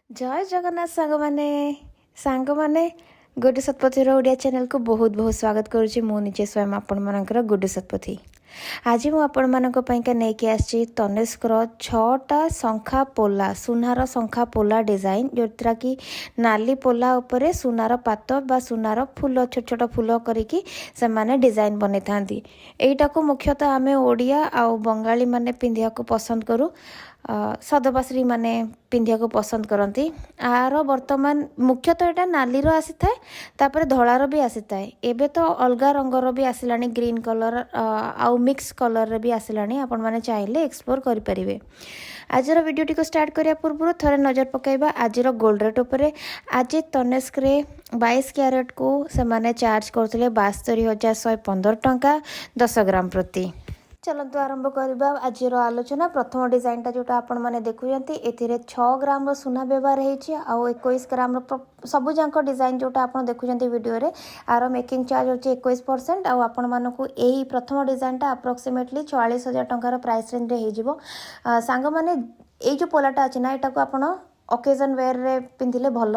जय जगन्नाथ सांग माने गुड्डू शतपथीर ओडिया चैनल को बहुत बहुत स्वागत करुच्ची। मु निजे स्वयं आपण मानकर गुड्डू शतपथी। आज मु आपण मानक पईका नेकी आछि तनिष्कर 6टा शंखा पोला सुनार शंखा पोला डिजाइन जोत्रा कि नाली पोला उपरे सुनार पात बा सुनार फूल छोट छोट फूल करिकी से माने डिजाइन बनै थांती। एटा को मुख्यतः आमे ओडिया आ बंगाली माने पिंधिया को पसंद करू। सदबासी माने पिंधिया को पसंद करती। आर वर्तमान मुख्यतः यहाँ नाली आसी थाए तापर धଳାର भी आसी थाए। एबे तो अलगा रंगर भी आसिलानी ग्रीन कलर आउ मिक्स कलर भी आसिलानी। आपण माने चाहिले एक्सप्लोर करि परिबे। आजर वीडियोटी को स्टार्ट करिया पूर्व थरे नजर पकाइबा आजर गोल्ड रेट उपरे। आज तनिष्क रे 22 कैरेट को से माने चार्ज करथिले 72,115 टंका 10 ग्राम प्रति। चलतु आरंभ करवा आज आलोचना। प्रथम डिजाइनटा जोटा आपण मैंने देखुंत ए 6 ग्राम सुना व्यवहार होती आउ 21 ग्राम सबुजाक डिजाइन जोटा आप देखुं वीडियो रे आर मेकिंग चार्ज अच्छे 21% आउ आपण मानक यही प्रथम डिजाइनटा अप्रोक्सीमेटली 44,000 टंकार प्राइस रेंज हो सांग माने ये जो पोलाटा अच्छी ना यहाँ को आप ओकेजन वेयर रे पिंधिले भल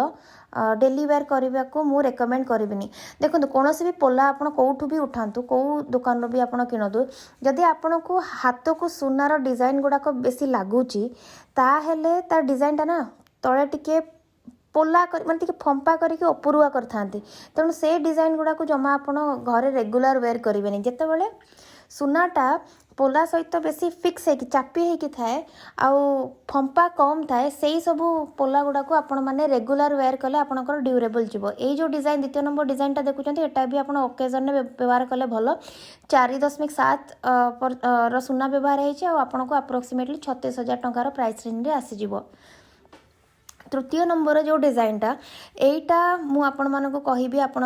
डेली वेयर करने को मु रेकमेंड करिबिनी। देखो कौन भी पोला आप कौटू भी उठातु कौ दुकान भी आप किणतु जदि आपण को हाथ को सुनार डिजाइन गुड़ाक बेसी लगुच ताहेले तार डिजाइनटा ना तले टिके पोला माने टिके फंपा करके उपरुआ करथांती। तेणु से डिजाइन गुड़ाक जमा आप घरे रेगुलर वेयर करेंगे। जितेबाला सुनाटा पोला सहित बेसी फिक्स है कि चापी है कि थाए आउ फंपा कम थाए से सब पोला गुड़ाक आपण माने रेगुलर वेयर कले आपनकर ड्यूरेबल जीवो। ए जो डिजाइन द्वितीय नंबर डिजाइनटा देखुं एटा भी आप ओकेजन में व्यवहार कले भल 4.7 सुना व्यवहार होती आपन को अप्रोक्सीमेटली 36,000 टंकार प्राइस रेंज रे आसीजिवो। तृतीय नंबर जो डिजाइनटा एटा मु आपण मानको कहिबी आपण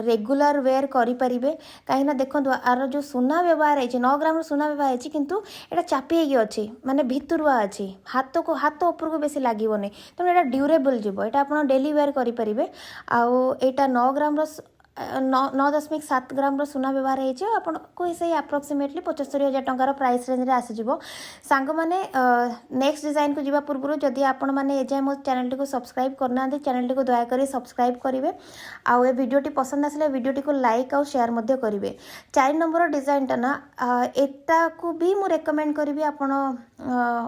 रेगुलर वेयर करि परिबे। काहेना देखंतु आर जो सुना व्यवहार है 9 ग्राम सुना व्यवहार है किंतु एटा चापी हेगी अछि माने भितरुआ अछि हाथ ऊपर को बेसी लागिवोने। तेणु एटा ड्यूरेबल जीवो। एटा आपण डेली वेयर करि परिबे। आउ एटा 9 ग्राम 9.7 ग्राम सुना व्यवहार होको से अप्रोक्सीमेटली 75,000 टंकार प्राइस रेंज रे आसीजिवो। सांग माने नेक्स्ट डिजाइन को जीवा पूर्व जदि आपण माने एजाय मो चैनल टी को सब्सक्राइब करना चैनल टी को दया करी सब्सक्राइब करिवे। आउ ए वीडियोटी पसंद आसले वीडियोटी को लाइक आउ शेयर मध्य करिवे। 4 नंबर डिजाइनटा ना एटा को भी मु रेकमेंड करिवि आपण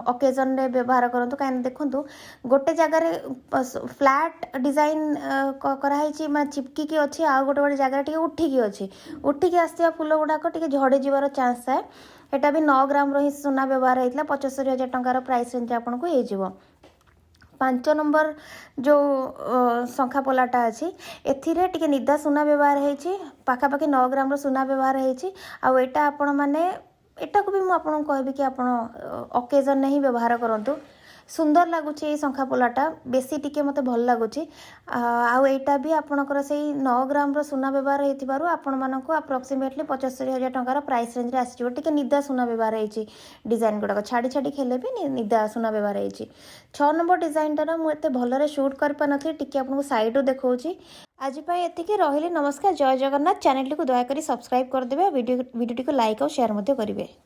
ओकेजन रे व्यवहार करंतु। काहे देखंतु गोटे जगह रे फ्लैट डिजाइन करा हिची मा चिपकी की अछि आ गोटे जगह टी उठिकी अच्छी उठिकी आसवा फूल गुड़ाक टे झड़ी जीवार चांस थाए। एटा भी 9 ग्राम रो ही सुना व्यवहार होता 75,000 टंकार प्राइस रेंज आपन को हो। 5 नंबर जो शंखा पोलाटा अच्छी एथिरे टिके निदा सुना व्यवहार होती पाखापाखि 9 ग्राम रो सुना व्यवहार होती आउ एटा आपण माने एटा को भी मु आपन कहबी कि आपण ओकेजन नहीं व्यवहार करंतु। सुंदर लगुच ये शंखा पोलाटा बेसी टिके मते भल लगुच। आउ एटा भी आपणकर से 9 ग्राम रो सुना व्यवहार होइतिबारु आपण मानको अप्रोक्सीमेटली 75,000 टंकार प्राइस रेंज रे आसीजिवो। टिके निदा सुना व्यवहार होइछि डिजाइन गुडाक छाड़ी छाड़ी खेले भी निदा सुना व्यवहार होइछि। 6 नंबर डिजाइन टा मु एते भलरे शूट कर पानथि टिके आपनको साइड रो देखौछि। आज पई एतिके रहिले। नमस्कार, जय जगन्नाथ। चैनल टी को दया करी सब्सक्राइब कर देबे। वीडियो टी को लाइक और शेयर मध्य करिवे।